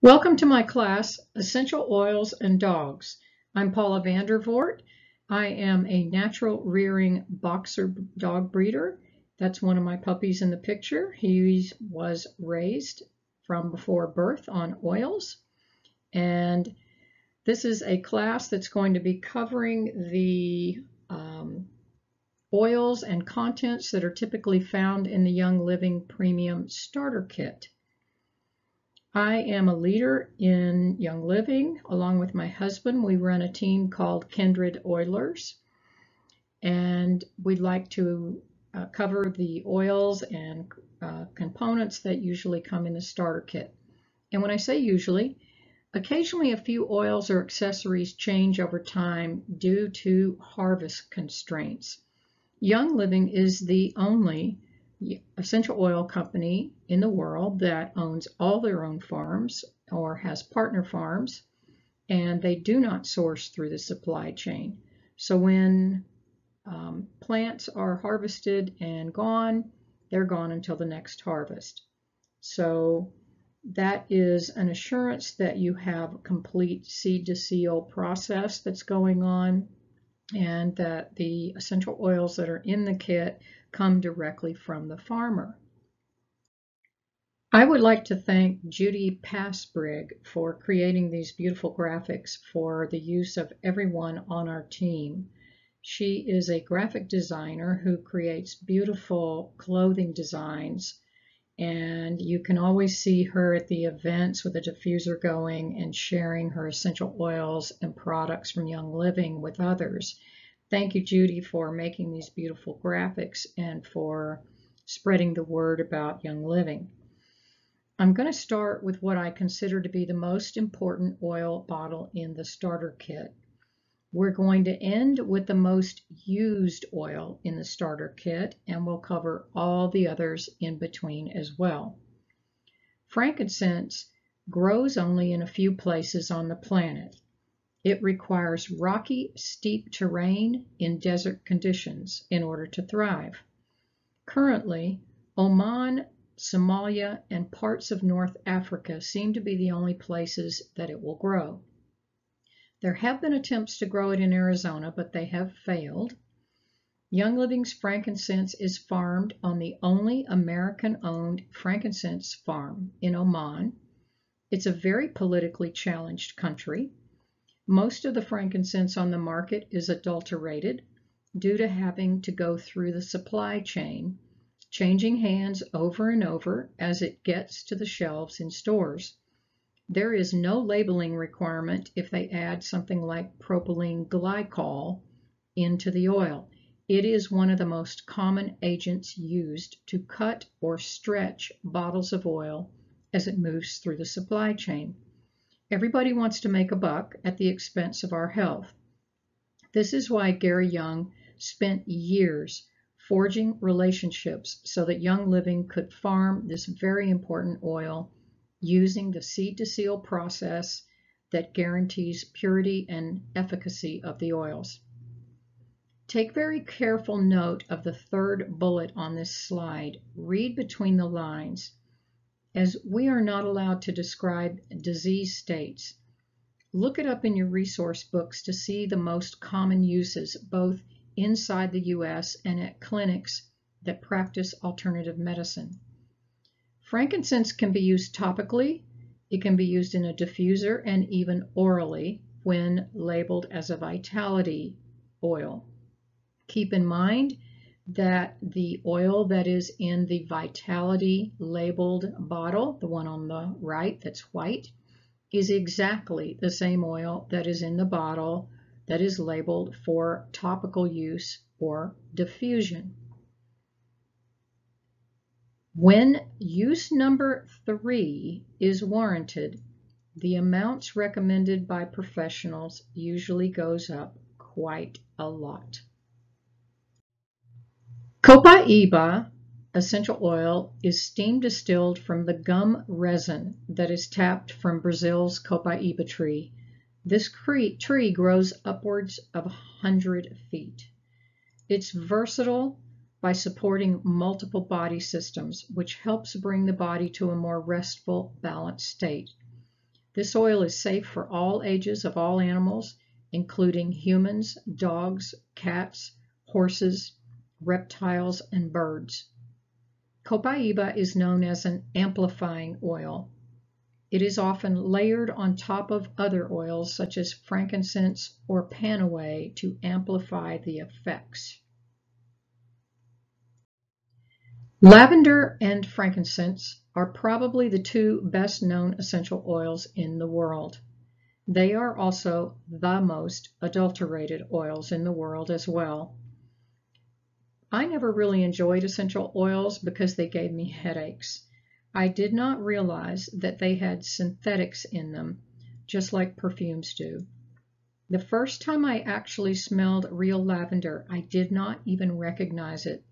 Welcome to my class, Essential Oils and Dogs. I'm Paula Vandervoort. I am a natural rearing boxer dog breeder. That's one of my puppies in the picture. He was raised from before birth on oils. And this is a class that's going to be covering the oils and contents that are typically found in the Young Living Premium Starter Kit. I am a leader in Young Living. Along with my husband, we run a team called Kindred Oilers, and we'd like to cover the oils and components that usually come in the starter kit. And when I say usually, occasionally a few oils or accessories change over time due to harvest constraints. Young Living is the only essential oil company in the world that owns all their own farms or has partner farms, and they do not source through the supply chain. So when plants are harvested and gone, they're gone until the next harvest. So that is an assurance that you have a complete seed to seal process that's going on, and that the essential oils that are in the kit come directly from the farmer. I would like to thank Judy Passbrigg for creating these beautiful graphics for the use of everyone on our team. She is a graphic designer who creates beautiful clothing designs, and you can always see her at the events with a diffuser going and sharing her essential oils and products from Young Living with others. Thank you, Judy, for making these beautiful graphics and for spreading the word about Young Living. I'm going to start with what I consider to be the most important oil bottle in the starter kit. We're going to end with the most used oil in the starter kit, and we'll cover all the others in between as well. Frankincense grows only in a few places on the planet. It requires rocky, steep terrain in desert conditions in order to thrive. Currently, Oman, Somalia, and parts of North Africa seem to be the only places that it will grow. There have been attempts to grow it in Arizona, but they have failed. Young Living's frankincense is farmed on the only American-owned frankincense farm in Oman. It's a very politically challenged country. Most of the frankincense on the market is adulterated due to having to go through the supply chain, changing hands over and over as it gets to the shelves in stores. There is no labeling requirement if they add something like propylene glycol into the oil. It is one of the most common agents used to cut or stretch bottles of oil as it moves through the supply chain. Everybody wants to make a buck at the expense of our health. This is why Gary Young spent years forging relationships so that Young Living could farm this very important oil using the seed to seal process that guarantees purity and efficacy of the oils. Take very careful note of the third bullet on this slide. Read between the lines, as we are not allowed to describe disease states. Look it up in your resource books to see the most common uses, both inside the U.S. and at clinics that practice alternative medicine. Frankincense can be used topically, it can be used in a diffuser, and even orally when labeled as a vitality oil. Keep in mind that the oil that is in the vitality labeled bottle, the one on the right that's white, is exactly the same oil that is in the bottle that is labeled for topical use or diffusion. When use number 3 is warranted, the amounts recommended by professionals usually goes up quite a lot. Copaiba essential oil is steam distilled from the gum resin that is tapped from Brazil's Copaiba tree. This tree grows upwards of 100 feet. It's versatile by supporting multiple body systems, which helps bring the body to a more restful, balanced state. This oil is safe for all ages of all animals, including humans, dogs, cats, horses, reptiles, and birds. Copaiba is known as an amplifying oil. It is often layered on top of other oils such as frankincense or panaway to amplify the effects. Lavender and frankincense are probably the two best known essential oils in the world. They are also the most adulterated oils in the world as well. I never really enjoyed essential oils because they gave me headaches. I did not realize that they had synthetics in them, just like perfumes do. The first time I actually smelled real lavender, I did not even recognize it.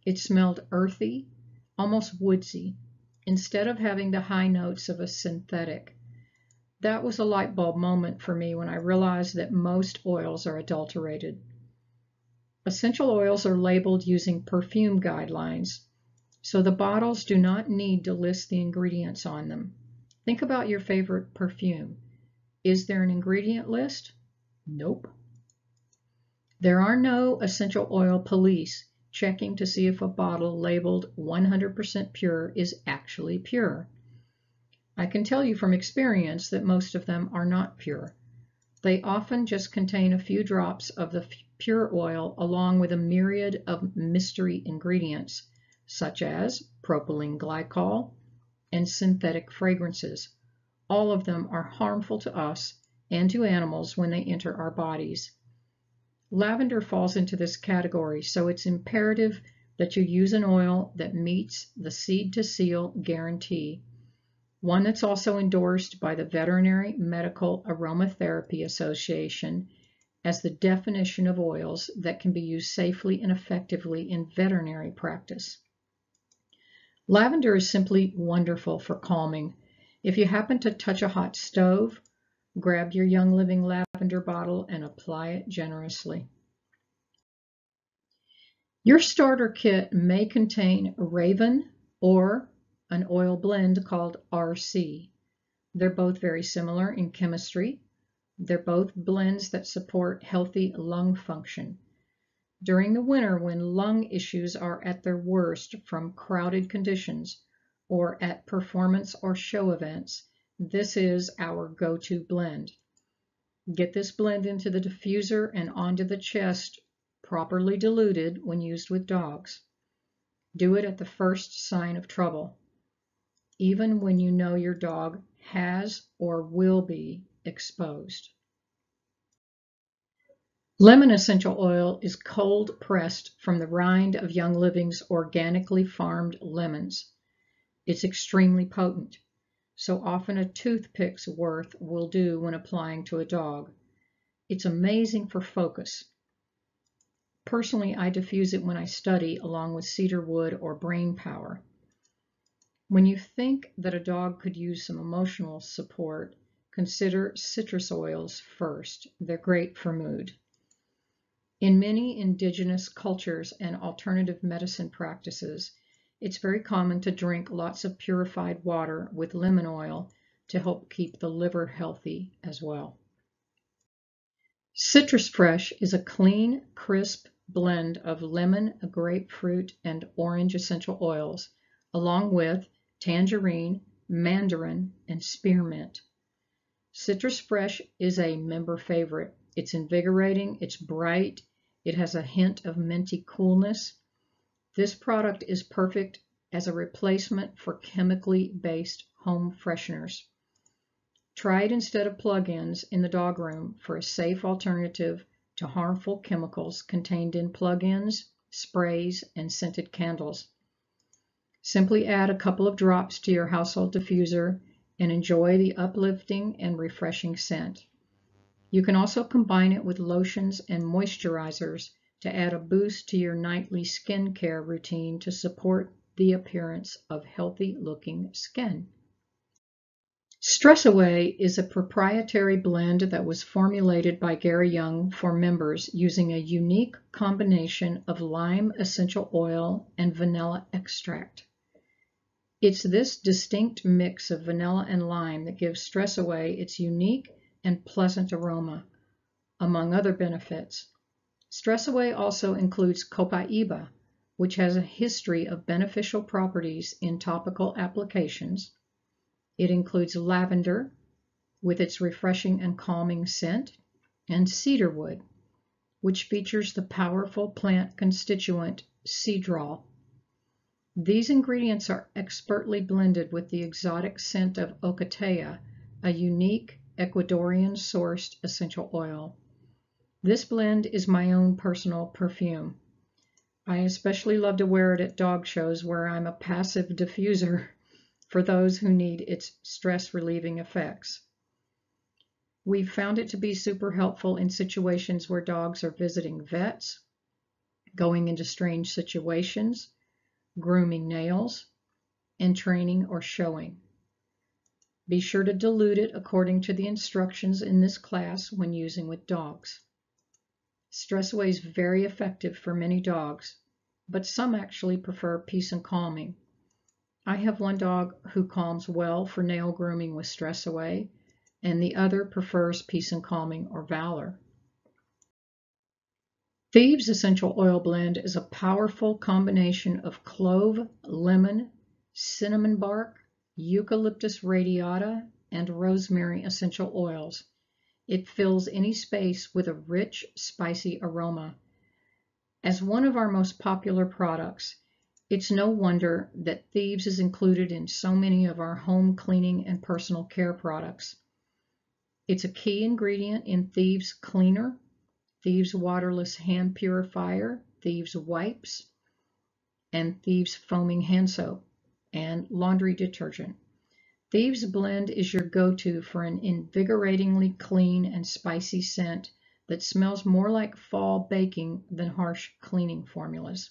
It smelled earthy, almost woodsy, instead of having the high notes of a synthetic. That was a light bulb moment for me when I realized that most oils are adulterated. Essential oils are labeled using perfume guidelines, so the bottles do not need to list the ingredients on them. Think about your favorite perfume. Is there an ingredient list? Nope. There are no essential oil police checking to see if a bottle labeled 100% pure is actually pure. I can tell you from experience that most of them are not pure. They often just contain a few drops of the pure oil along with a myriad of mystery ingredients, such as propylene glycol and synthetic fragrances. All of them are harmful to us and to animals when they enter our bodies. Lavender falls into this category, so it's imperative that you use an oil that meets the seed-to-seal guarantee, one that's also endorsed by the Veterinary Medical Aromatherapy Association as the definition of oils that can be used safely and effectively in veterinary practice. Lavender is simply wonderful for calming. If you happen to touch a hot stove, grab your Young Living lavender bottle and apply it generously. Your starter kit may contain Raven or an oil blend called RC. They're both very similar in chemistry. They're both blends that support healthy lung function. During the winter, when lung issues are at their worst from crowded conditions or at performance or show events, this is our go-to blend. Get this blend into the diffuser and onto the chest, properly diluted when used with dogs. Do it at the first sign of trouble, even when you know your dog has or will be exposed. Lemon essential oil is cold pressed from the rind of Young Living's organically farmed lemons. It's extremely potent, so often a toothpick's worth will do when applying to a dog. It's amazing for focus. Personally, I diffuse it when I study along with cedar wood or brain power. When you think that a dog could use some emotional support, consider citrus oils first. They're great for mood. In many indigenous cultures and alternative medicine practices, it's very common to drink lots of purified water with lemon oil to help keep the liver healthy as well. Citrus Fresh is a clean, crisp blend of lemon, grapefruit, and orange essential oils, along with tangerine, mandarin, and spearmint. Citrus Fresh is a member favorite. It's invigorating, it's bright, it has a hint of minty coolness. This product is perfect as a replacement for chemically based home fresheners. Try it instead of plug-ins in the dog room for a safe alternative to harmful chemicals contained in plug-ins, sprays, and scented candles. Simply add a couple of drops to your household diffuser and enjoy the uplifting and refreshing scent. You can also combine it with lotions and moisturizers to add a boost to your nightly skincare routine to support the appearance of healthy-looking skin. Stress Away is a proprietary blend that was formulated by Gary Young for members using a unique combination of lime essential oil and vanilla extract. It's this distinct mix of vanilla and lime that gives Stress Away its unique and pleasant aroma, among other benefits. Stress Away also includes copaiba, which has a history of beneficial properties in topical applications. It includes lavender, with its refreshing and calming scent, and cedarwood, which features the powerful plant constituent cedrol. These ingredients are expertly blended with the exotic scent of ocotea, a unique Ecuadorian-sourced essential oil. This blend is my own personal perfume. I especially love to wear it at dog shows where I'm a passive diffuser for those who need its stress-relieving effects. We've found it to be super helpful in situations where dogs are visiting vets, going into strange situations, grooming nails, and training or showing. Be sure to dilute it according to the instructions in this class when using with dogs. Stress Away is very effective for many dogs, but some actually prefer peace and calming. I have one dog who calms well for nail grooming with Stress Away, and the other prefers peace and calming or valor. Thieves Essential Oil Blend is a powerful combination of clove, lemon, cinnamon bark, eucalyptus radiata, and rosemary essential oils. It fills any space with a rich, spicy aroma. As one of our most popular products, it's no wonder that Thieves is included in so many of our home cleaning and personal care products. It's a key ingredient in Thieves Cleaner, Thieves Waterless Hand Purifier, Thieves Wipes, and Thieves Foaming Hand Soap, and laundry detergent. Thieves Blend is your go-to for an invigoratingly clean and spicy scent that smells more like fall baking than harsh cleaning formulas.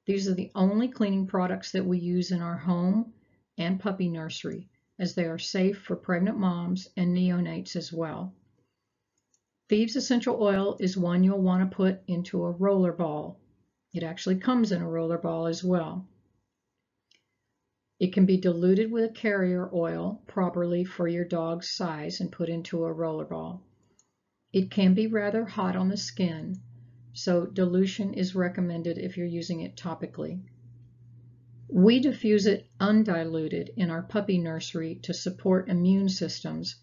These are the only cleaning products that we use in our home and puppy nursery, as they are safe for pregnant moms and neonates as well. Thieves Essential Oil is one you'll want to put into a roller ball. It actually comes in a roller ball as well. It can be diluted with a carrier oil properly for your dog's size and put into a roller ball. It can be rather hot on the skin, so dilution is recommended if you're using it topically. We diffuse it undiluted in our puppy nursery to support immune systems,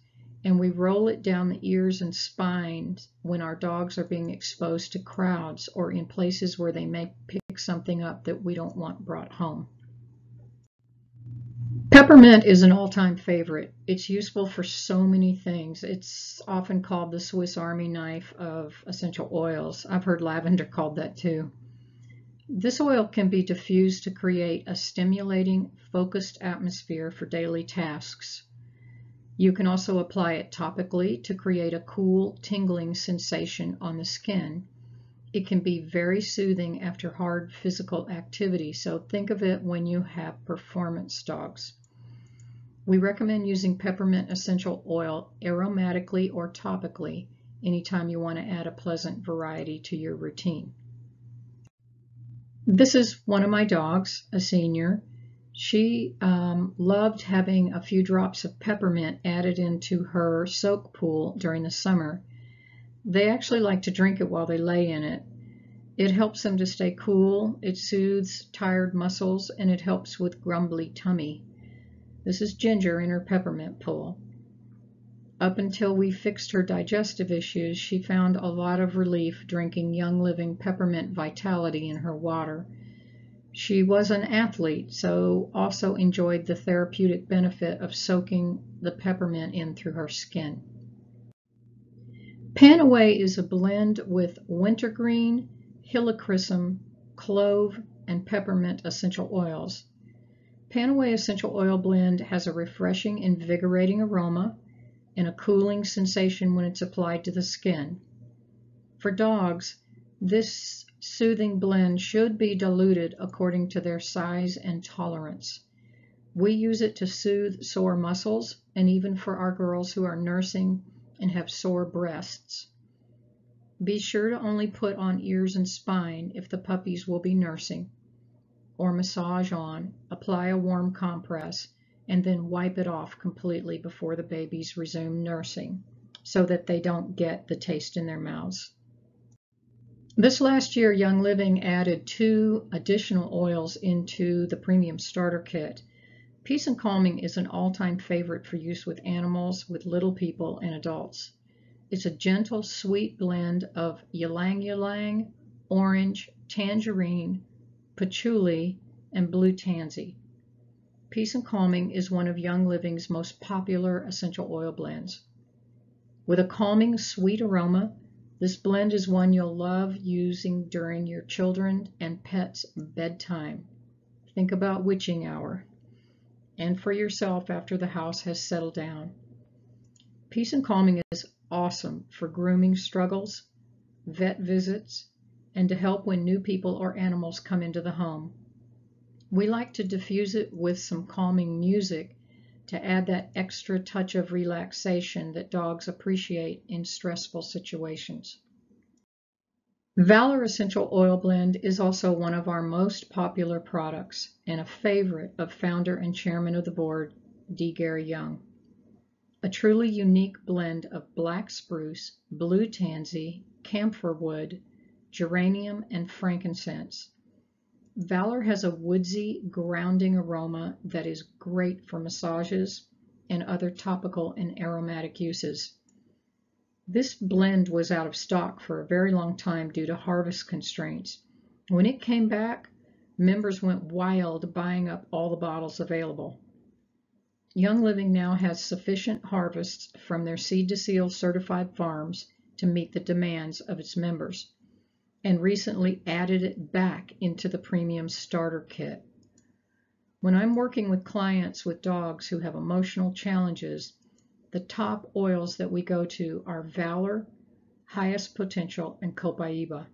and we roll it down the ears and spines when our dogs are being exposed to crowds or in places where they may pick something up that we don't want brought home. Peppermint is an all-time favorite. It's useful for so many things. It's often called the Swiss Army knife of essential oils. I've heard lavender called that too. This oil can be diffused to create a stimulating, focused atmosphere for daily tasks. You can also apply it topically to create a cool, tingling sensation on the skin. It can be very soothing after hard physical activity, so think of it when you have performance dogs. We recommend using peppermint essential oil aromatically or topically anytime you want to add a pleasant variety to your routine. This is one of my dogs, a senior. She loved having a few drops of peppermint added into her soak pool during the summer. They actually like to drink it while they lay in it. It helps them to stay cool, it soothes tired muscles, and it helps with grumbly tummy. This is Ginger in her peppermint pool. Up until we fixed her digestive issues, she found a lot of relief drinking Young Living Peppermint Vitality in her water. She was an athlete, so also enjoyed the therapeutic benefit of soaking the peppermint in through her skin. Panaway is a blend with wintergreen, helichrysum, clove, and peppermint essential oils. Panaway Essential Oil Blend has a refreshing, invigorating aroma and a cooling sensation when it's applied to the skin. For dogs, this soothing blend should be diluted according to their size and tolerance. We use it to soothe sore muscles and even for our girls who are nursing and have sore breasts. Be sure to only put on ears and spine if the puppies will be nursing, or massage on, apply a warm compress, and then wipe it off completely before the babies resume nursing so that they don't get the taste in their mouths. This last year, Young Living added 2 additional oils into the premium starter kit. Peace and Calming is an all-time favorite for use with animals, with little people, and adults. It's a gentle, sweet blend of ylang-ylang, orange, tangerine, patchouli, and blue tansy. Peace and Calming is one of Young Living's most popular essential oil blends. With a calming, sweet aroma, this blend is one you'll love using during your children and pets' bedtime. Think about witching hour, and for yourself after the house has settled down. Peace and Calming is awesome for grooming struggles, vet visits, and to help when new people or animals come into the home. We like to diffuse it with some calming music to add that extra touch of relaxation that dogs appreciate in stressful situations. Valor Essential Oil Blend is also one of our most popular products and a favorite of founder and chairman of the board, D. Gary Young. A truly unique blend of black spruce, blue tansy, camphor wood, geranium, and frankincense. Valor has a woodsy, grounding aroma that is great for massages and other topical and aromatic uses. This blend was out of stock for a very long time due to harvest constraints. When it came back, members went wild buying up all the bottles available. Young Living now has sufficient harvests from their seed-to-seal certified farms to meet the demands of its members, and recently added it back into the premium starter kit. When I'm working with clients with dogs who have emotional challenges, the top oils that we go to are Valor, Highest Potential, and Copaiba.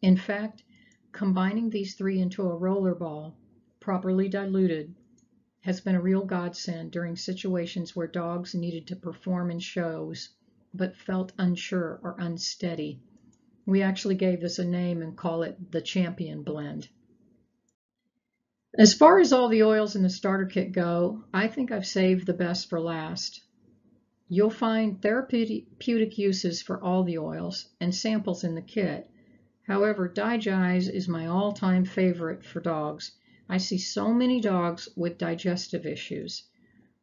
In fact, combining these 3 into a roller ball, properly diluted, has been a real godsend during situations where dogs needed to perform in shows but felt unsure or unsteady. We actually gave this a name and call it the Champion Blend. As far as all the oils in the starter kit go, I think I've saved the best for last. You'll find therapeutic uses for all the oils and samples in the kit. However, Digize is my all-time favorite for dogs. I see so many dogs with digestive issues,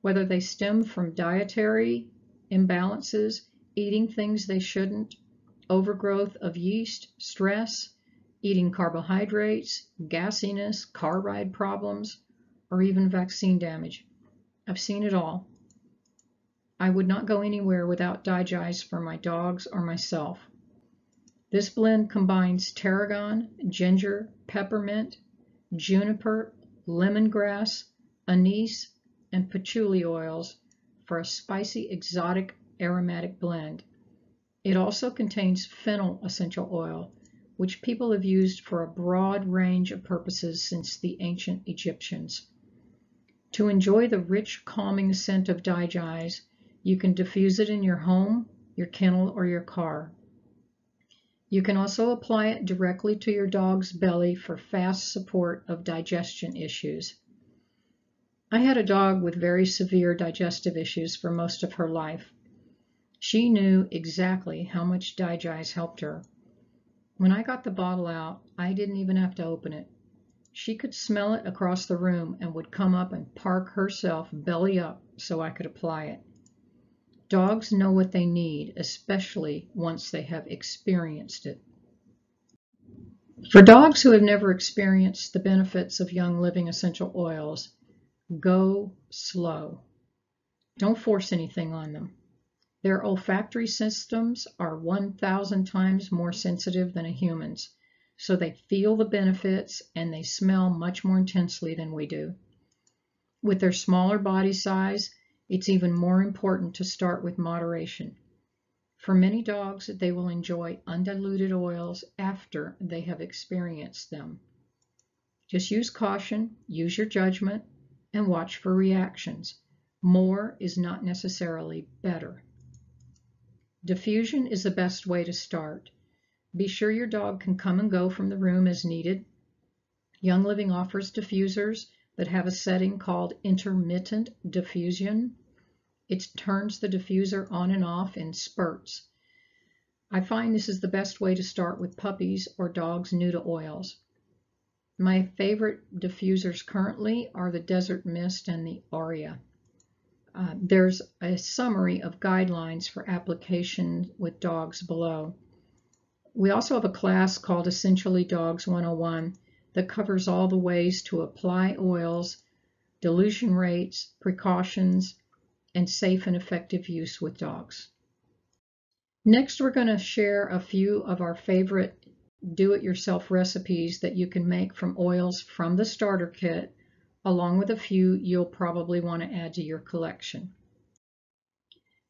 whether they stem from dietary imbalances, eating things they shouldn't, overgrowth of yeast, stress, eating carbohydrates, gassiness, car ride problems, or even vaccine damage. I've seen it all. I would not go anywhere without Digize for my dogs or myself. This blend combines tarragon, ginger, peppermint, juniper, lemongrass, anise, and patchouli oils for a spicy, exotic, aromatic blend. It also contains fennel essential oil, which people have used for a broad range of purposes since the ancient Egyptians. To enjoy the rich, calming scent of Digize, you can diffuse it in your home, your kennel, or your car. You can also apply it directly to your dog's belly for fast support of digestion issues. I had a dog with very severe digestive issues for most of her life. She knew exactly how much Digize helped her. When I got the bottle out, I didn't even have to open it. She could smell it across the room and would come up and park herself belly up so I could apply it. Dogs know what they need, especially once they have experienced it. For dogs who have never experienced the benefits of Young Living essential oils, go slow. Don't force anything on them. Their olfactory systems are 1,000 times more sensitive than a human's, so they feel the benefits and they smell much more intensely than we do. With their smaller body size, it's even more important to start with moderation. For many dogs, they will enjoy undiluted oils after they have experienced them. Just use caution, use your judgment, and watch for reactions. More is not necessarily better. Diffusion is the best way to start. Be sure your dog can come and go from the room as needed. Young Living offers diffusers that have a setting called intermittent diffusion. It turns the diffuser on and off in spurts. I find this is the best way to start with puppies or dogs new to oils. My favorite diffusers currently are the Desert Mist and the Aria. There's a summary of guidelines for application with dogs below. We also have a class called Essentially Dogs 101 that covers all the ways to apply oils, dilution rates, precautions, and safe and effective use with dogs. Next, we're going to share a few of our favorite do-it-yourself recipes that you can make from oils from the starter kit, along with a few you'll probably want to add to your collection.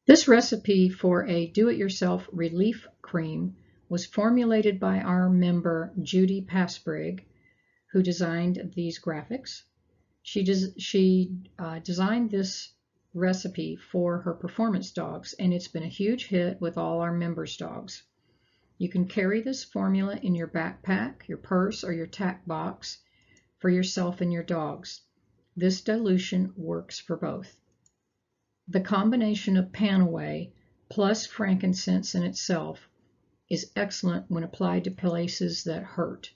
This recipe for a do-it-yourself relief cream was formulated by our member Judy Passbrigg, who designed these graphics. She designed this recipe for her performance dogs, and it's been a huge hit with all our members' dogs. You can carry this formula in your backpack, your purse, or your tack box for yourself and your dogs. This dilution works for both. The combination of Panaway plus frankincense in itself is excellent when applied to places that hurt.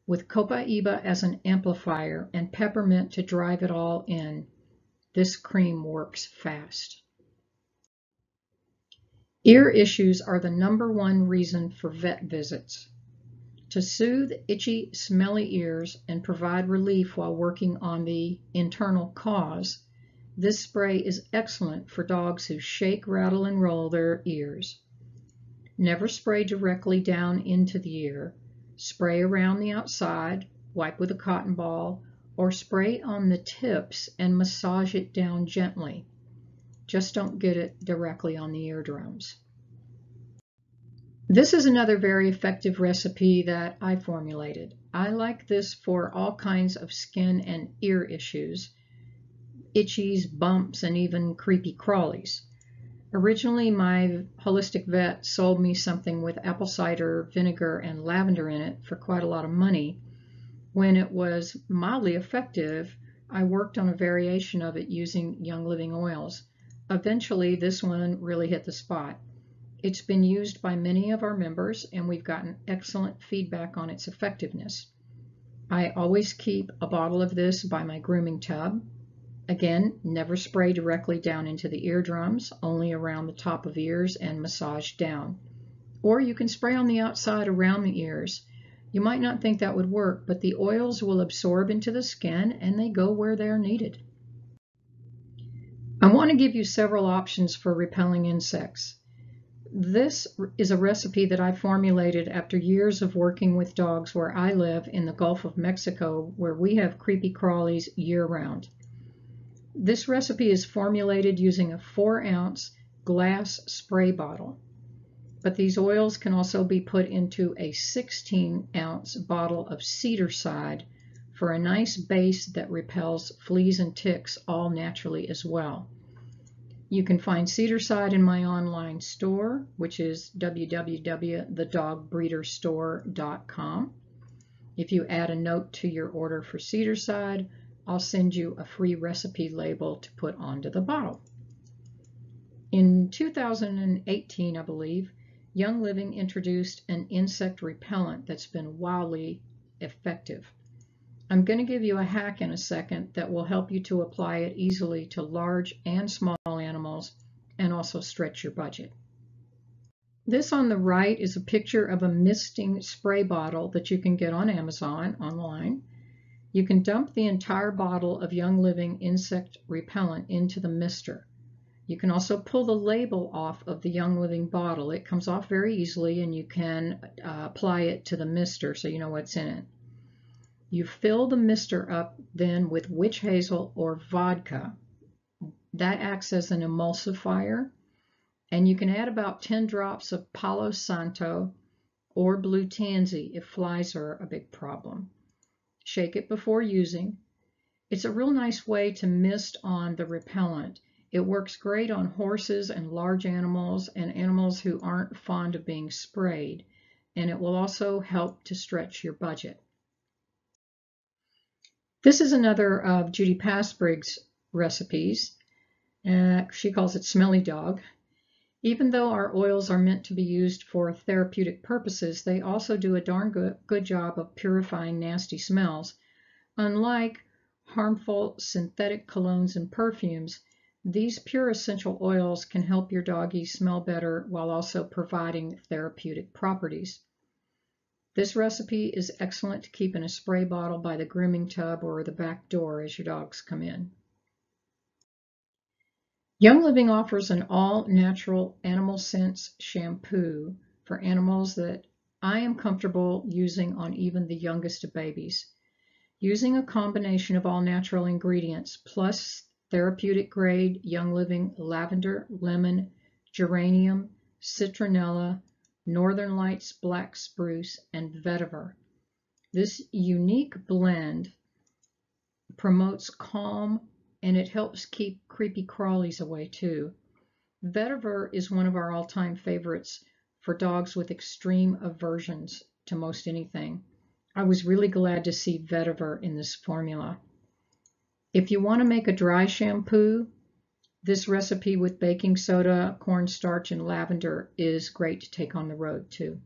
With copaiba as an amplifier and peppermint to drive it all in, this cream works fast. Ear issues are the #1 reason for vet visits. To soothe itchy, smelly ears and provide relief while working on the internal cause, this spray is excellent for dogs who shake, rattle, and roll their ears. Never spray directly down into the ear. Spray around the outside, wipe with a cotton ball, or spray on the tips and massage it down gently. Just don't get it directly on the eardrums. This is another very effective recipe that I formulated. I like this for all kinds of skin and ear issues, itchies, bumps, and even creepy crawlies. Originally, my holistic vet sold me something with apple cider vinegar and lavender in it for quite a lot of money. When it was mildly effective, I worked on a variation of it using Young Living oils. Eventually, this one really hit the spot. It's been used by many of our members, and we've gotten excellent feedback on its effectiveness. I always keep a bottle of this by my grooming tub. Again, never spray directly down into the eardrums, only around the top of ears and massage down. Or you can spray on the outside around the ears. You might not think that would work, but the oils will absorb into the skin and they go where they are needed. I want to give you several options for repelling insects. This is a recipe that I formulated after years of working with dogs where I live in the Gulf of Mexico, where we have creepy crawlies year-round. This recipe is formulated using a 4-ounce glass spray bottle, but these oils can also be put into a 16-ounce bottle of cedarcide for a nice base that repels fleas and ticks all naturally as well. You can find cedarcide in my online store, which is www.thedogbreederstore.com. If you add a note to your order for cedarcide, I'll send you a free recipe label to put onto the bottle. In 2018, I believe, Young Living introduced an insect repellent that's been wildly effective. I'm going to give you a hack in a second that will help you to apply it easily to large and small animals and also stretch your budget. This on the right is a picture of a misting spray bottle that you can get on Amazon online. You can dump the entire bottle of Young Living insect repellent into the mister. You can also pull the label off of the Young Living bottle. It comes off very easily, and you can apply it to the mister so you know what's in it. You fill the mister up then with witch hazel or vodka. That acts as an emulsifier, and you can add about 10 drops of Palo Santo or blue tansy if flies are a big problem. Shake it before using. It's a real nice way to mist on the repellent. It works great on horses and large animals and animals who aren't fond of being sprayed, and it will also help to stretch your budget. This is another of Judy Passbrig's recipes. She calls it Smelly Dog. Even though our oils are meant to be used for therapeutic purposes, they also do a darn good job of purifying nasty smells. Unlike harmful synthetic colognes and perfumes, these pure essential oils can help your doggy smell better while also providing therapeutic properties. This recipe is excellent to keep in a spray bottle by the grooming tub or the back door as your dogs come in. Young Living offers an all-natural animal scents shampoo for animals that I am comfortable using on even the youngest of babies. Using a combination of all-natural ingredients plus therapeutic grade Young Living lavender, lemon, geranium, citronella, Northern Lights black spruce, and vetiver. This unique blend promotes calm and it helps keep creepy crawlies away too. Vetiver is one of our all-time favorites for dogs with extreme aversions to most anything. I was really glad to see vetiver in this formula. If you want to make a dry shampoo, this recipe with baking soda, cornstarch, and lavender is great to take on the road too.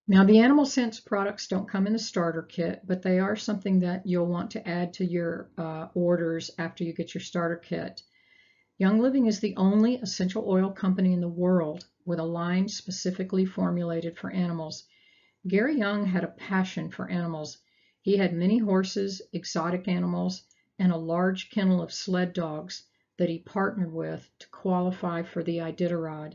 Now, the Animal Scents products don't come in a starter kit, but they are something that you'll want to add to your orders after you get your starter kit. Young Living is the only essential oil company in the world with a line specifically formulated for animals. Gary Young had a passion for animals. He had many horses, exotic animals, and a large kennel of sled dogs that he partnered with to qualify for the Iditarod.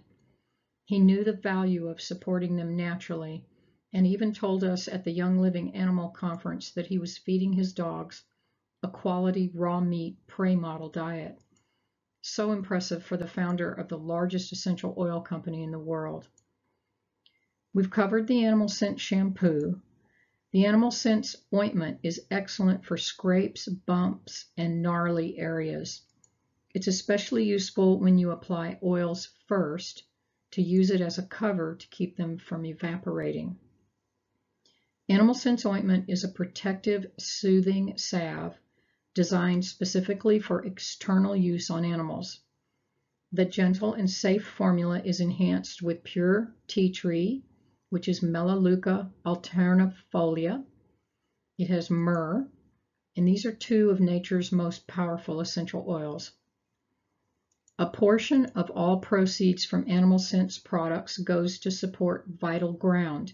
He knew the value of supporting them naturally and even told us at the Young Living Animal Conference that he was feeding his dogs a quality raw meat prey model diet. So impressive for the founder of the largest essential oil company in the world. We've covered the Animal Scent shampoo. The Animal Scents ointment is excellent for scrapes, bumps, and gnarly areas. It's especially useful when you apply oils first to use it as a cover to keep them from evaporating. Animal Scents ointment is a protective, soothing salve designed specifically for external use on animals. The gentle and safe formula is enhanced with pure tea tree, which is Melaleuca alternifolia. It has myrrh, and these are two of nature's most powerful essential oils. A portion of all proceeds from Animal Scents products goes to support Vital Ground.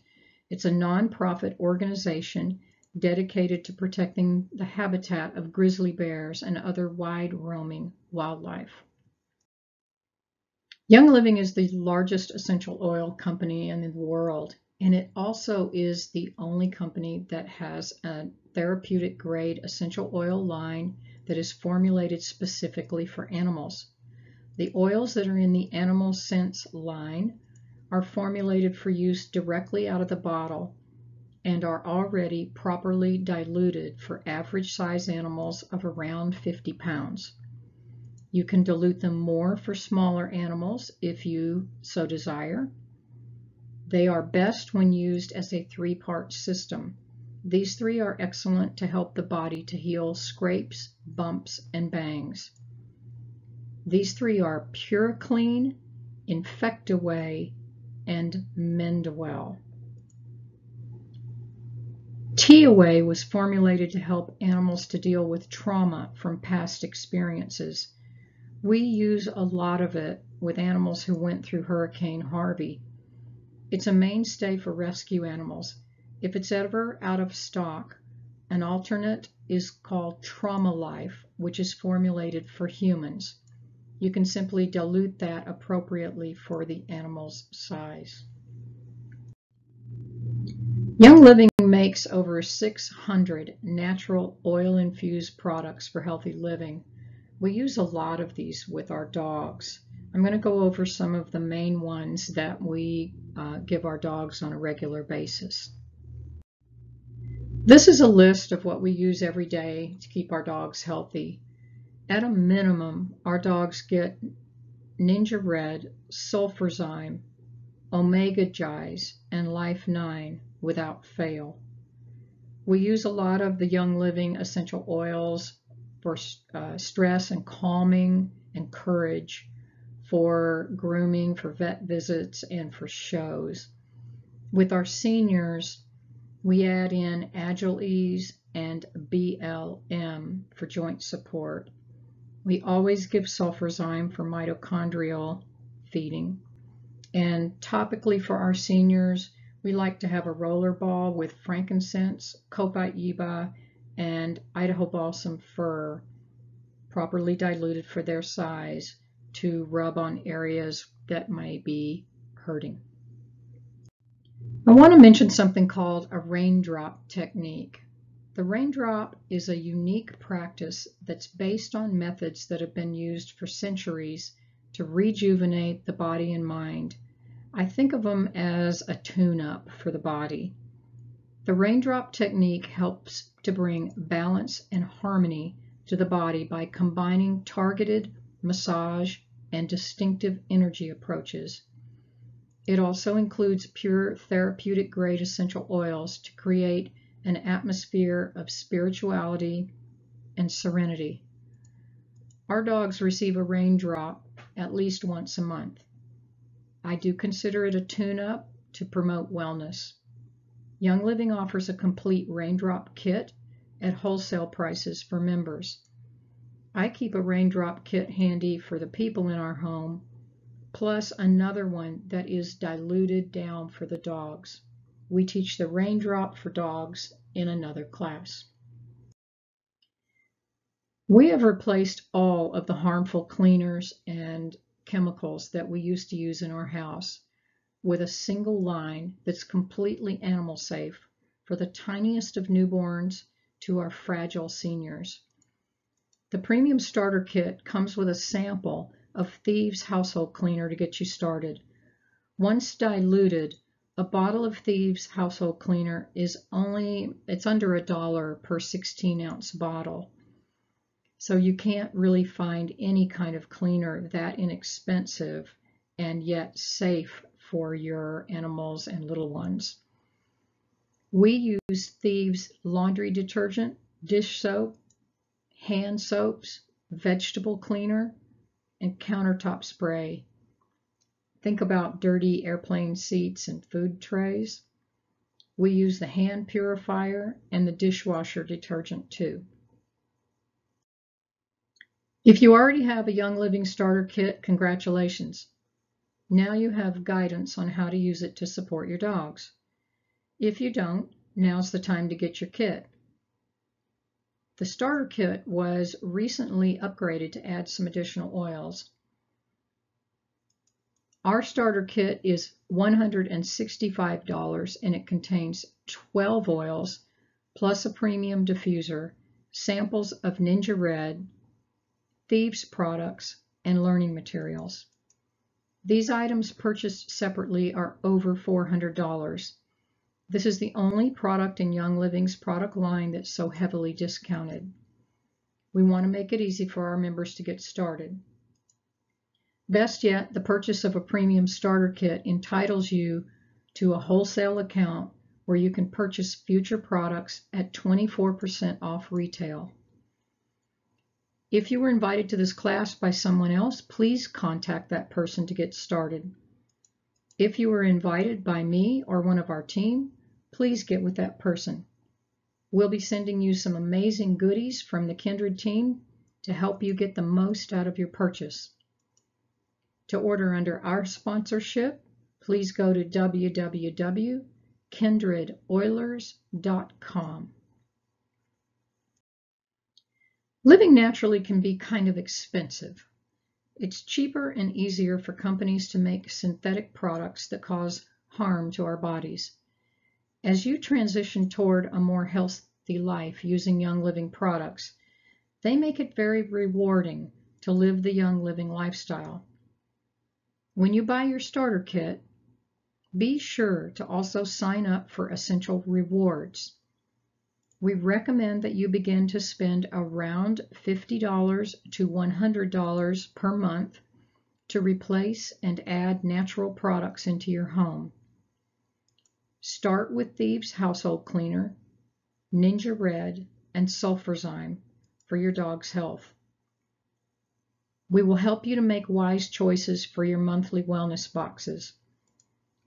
It's a nonprofit organization dedicated to protecting the habitat of grizzly bears and other wide-roaming wildlife. Young Living is the largest essential oil company in the world, and it also is the only company that has a therapeutic grade essential oil line that is formulated specifically for animals. The oils that are in the Animal Scents line are formulated for use directly out of the bottle and are already properly diluted for average size animals of around 50 pounds. You can dilute them more for smaller animals if you so desire. They are best when used as a 3-part system. These 3 are excellent to help the body to heal scrapes, bumps, and bangs. These 3 are Pure Clean, Infect Away, and Mend Well. Tea Away was formulated to help animals to deal with trauma from past experiences. We use a lot of it with animals who went through Hurricane Harvey. It's a mainstay for rescue animals. If it's ever out of stock, an alternate is called Trauma Life, which is formulated for humans. You can simply dilute that appropriately for the animal's size. Young Living makes over 600 natural oil-infused products for healthy living. We use a lot of these with our dogs. I'm going to go over some of the main ones that we give our dogs on a regular basis. This is a list of what we use every day to keep our dogs healthy. At a minimum, our dogs get Ninja Red, Sulfurzyme, Omega Gize, and Life 9 without fail. We use a lot of the Young Living essential oils for stress and calming and courage, for grooming, for vet visits, and for shows. With our seniors, we add in Agile Ease and BLM for joint support. We always give sulfurzyme for mitochondrial feeding. And topically for our seniors, we like to have a roller ball with frankincense, copaiba, and Idaho balsam fir, properly diluted for their size, to rub on areas that may be hurting. I want to mention something called a raindrop technique. The raindrop is a unique practice that's based on methods that have been used for centuries to rejuvenate the body and mind. I think of them as a tune-up for the body. The raindrop technique helps to bring balance and harmony to the body by combining targeted massage and distinctive energy approaches. It also includes pure therapeutic grade essential oils to create an atmosphere of spirituality and serenity. Our dogs receive a raindrop at least once a month. I do consider it a tune-up to promote wellness. Young Living offers a complete raindrop kit at wholesale prices for members. I keep a raindrop kit handy for the people in our home, plus another one that is diluted down for the dogs. We teach the raindrop for dogs in another class. We have replaced all of the harmful cleaners and chemicals that we used to use in our house with a single line that's completely animal safe for the tiniest of newborns to our fragile seniors. The premium starter kit comes with a sample of Thieves household cleaner to get you started. Once diluted, a bottle of Thieves household cleaner it's under $1 per 16-ounce bottle. So you can't really find any kind of cleaner that inexpensive and yet safe for your animals and little ones. We use Thieves laundry detergent, dish soap, hand soaps, vegetable cleaner, and countertop spray. Think about dirty airplane seats and food trays. We use the hand purifier and the dishwasher detergent too. If you already have a Young Living starter kit, congratulations. Now you have guidance on how to use it to support your dogs. If you don't, now's the time to get your kit. The starter kit was recently upgraded to add some additional oils. Our starter kit is $165 and it contains 12 oils plus a premium diffuser, samples of Ninja Red, Thieves products, and learning materials. These items purchased separately are over $400. This is the only product in Young Living's product line that's so heavily discounted. We want to make it easy for our members to get started. Best yet, the purchase of a premium starter kit entitles you to a wholesale account where you can purchase future products at 24% off retail. If you were invited to this class by someone else, please contact that person to get started. If you were invited by me or one of our team, please get with that person. We'll be sending you some amazing goodies from the Kindred team to help you get the most out of your purchase. To order under our sponsorship, please go to www.kindredoilers.com. Living naturally can be kind of expensive. It's cheaper and easier for companies to make synthetic products that cause harm to our bodies. As you transition toward a more healthy life using Young Living products, they make it very rewarding to live the Young Living lifestyle. When you buy your starter kit, be sure to also sign up for essential rewards. We recommend that you begin to spend around $50 to $100 per month to replace and add natural products into your home. Start with Thieves household cleaner, Ninja Red, and Sulfurzyme for your dog's health. We will help you to make wise choices for your monthly wellness boxes.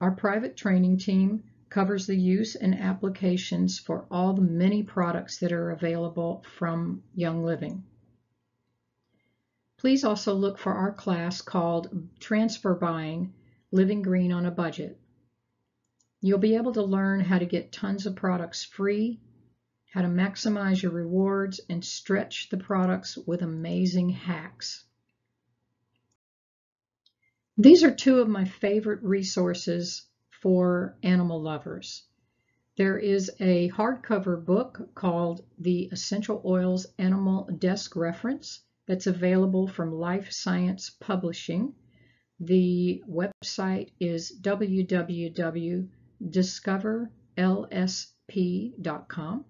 Our private training team covers the use and applications for all the many products that are available from Young Living. Please also look for our class called Transfer Buying, Living Green on a Budget. You'll be able to learn how to get tons of products free, how to maximize your rewards, and stretch the products with amazing hacks. These are two of my favorite resources for animal lovers. There is a hardcover book called The Essential Oils Animal Desk Reference that's available from Life Science Publishing. The website is www.discoverlsp.com.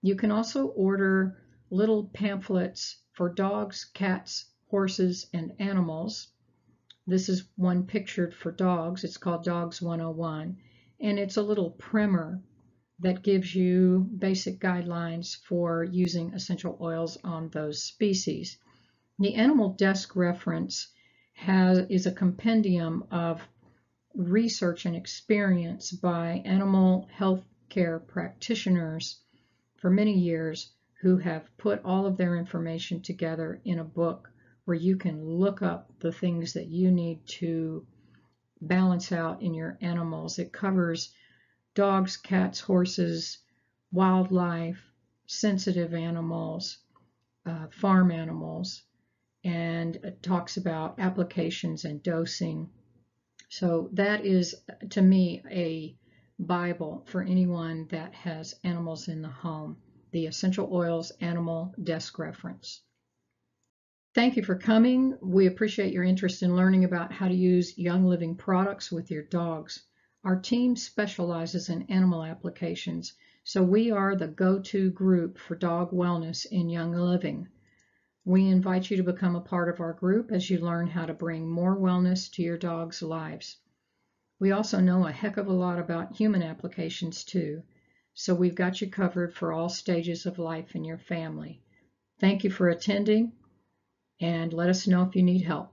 You can also order little pamphlets for dogs, cats, horses, and animals. This is one pictured for dogs. It's called Dogs 101, and it's a little primer that gives you basic guidelines for using essential oils on those species. The Animal Desk Reference is a compendium of research and experience by animal health care practitioners for many years who have put all of their information together in a book where you can look up the things that you need to balance out in your animals. It covers dogs, cats, horses, wildlife, sensitive animals, farm animals, and it talks about applications and dosing. So that is, to me, a Bible for anyone that has animals in the home, the Essential Oils Animal Desk Reference. Thank you for coming. We appreciate your interest in learning about how to use Young Living products with your dogs. Our team specializes in animal applications, so we are the go-to group for dog wellness in Young Living. We invite you to become a part of our group as you learn how to bring more wellness to your dog's lives. We also know a heck of a lot about human applications too, so we've got you covered for all stages of life in your family. Thank you for attending, and let us know if you need help.